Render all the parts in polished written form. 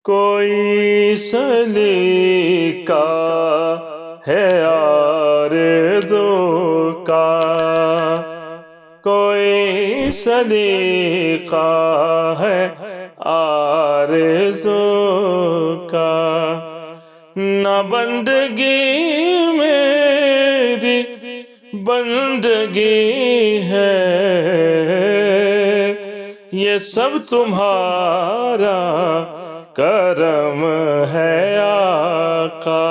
کوئی سلیقہ ہے آرزو کا، کوئی سلیقہ ہے آرزو کا، نہ بندگی میری بندگی ہے، یہ سب تمہارا کرم ہے آقا،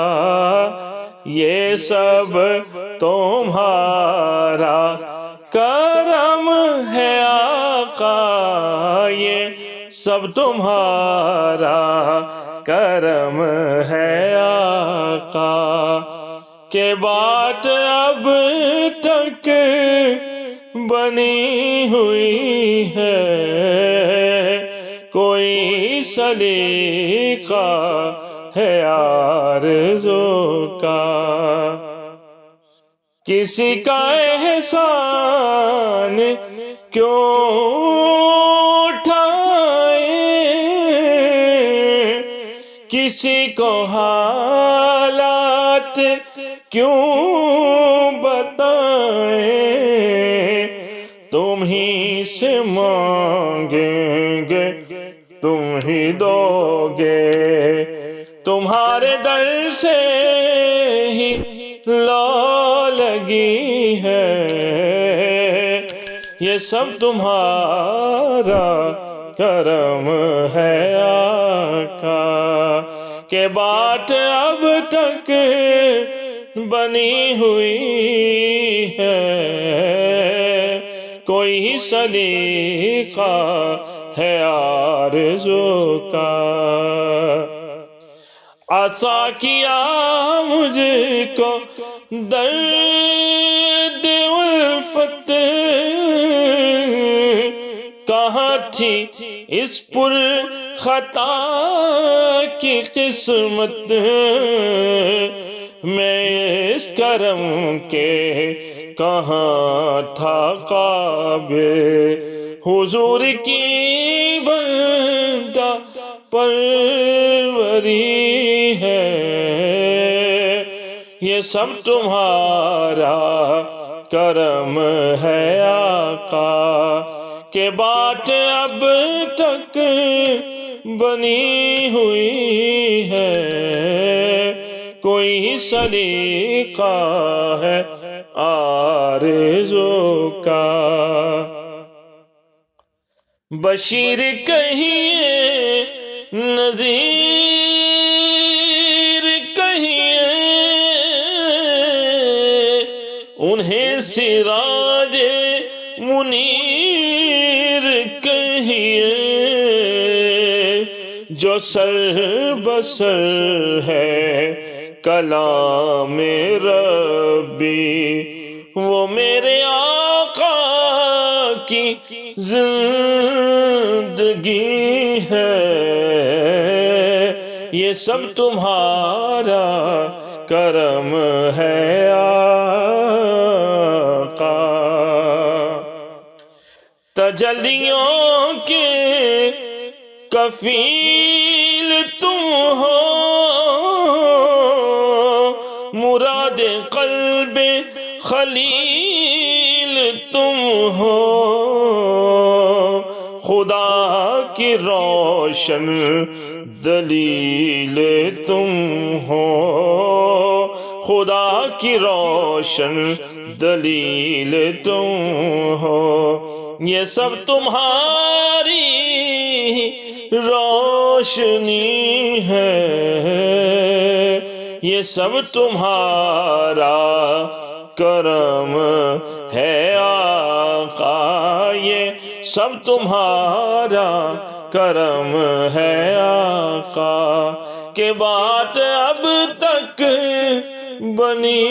یہ سب تمہارا کرم ہے آقا، یہ سب تمہارا کرم ہے آقا، کہ بات اب تک بنی ہوئی ہے، کوئی سلیقہ ہے آرزو کا، کسی کا احسان کیوں اٹھائیں، کسی کو حالات کیوں بتائیں، تم ہی سے مانگیں گے تم ہی دو گے، تمہارے در سے ہی لا لگی ہے، یہ سب تمہارا کرم ہے آقا، کہ بات اب تک بنی ہوئی ہے، کوئی سلیقہ ہے آرزو کا، عطا کیا مجھ کو درد الفت، کہاں تھی اس پر خطا کی قسمت، میں اس کرم کے کہاں تھا قابل، حضور کی بندہ پروری ہے، یہ سب تمہارا کرم ہے آقا، کہ بات اب تک بنی ہوئی ہے، کوئی سلیقہ ہے آرزو کا، بشیر کہیے نذیر کہیے، انہیں سراج منیر کہیے، جو سر بسر ہے کلام ربی، وہ میرے آقا کی زندگی ہے، یہ سب تمہارا کرم ہے آقا، تجلیوں کے کفیل تم ہو، مراد قلب خلیل تم ہو، خدا کی روشن دلیل تم ہو، خدا کی روشن دلیل تم ہو، یہ سب تمہاری روشنی ہے، یہ سب تمہارا کرم ہے آقا، یہ سب تمہارا کرم ہے آقا، کہ بات اب تک بنی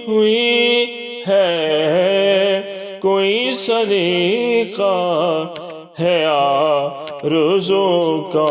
ہوئی ہے، کوئی سلیقہ ہے آرزو کا۔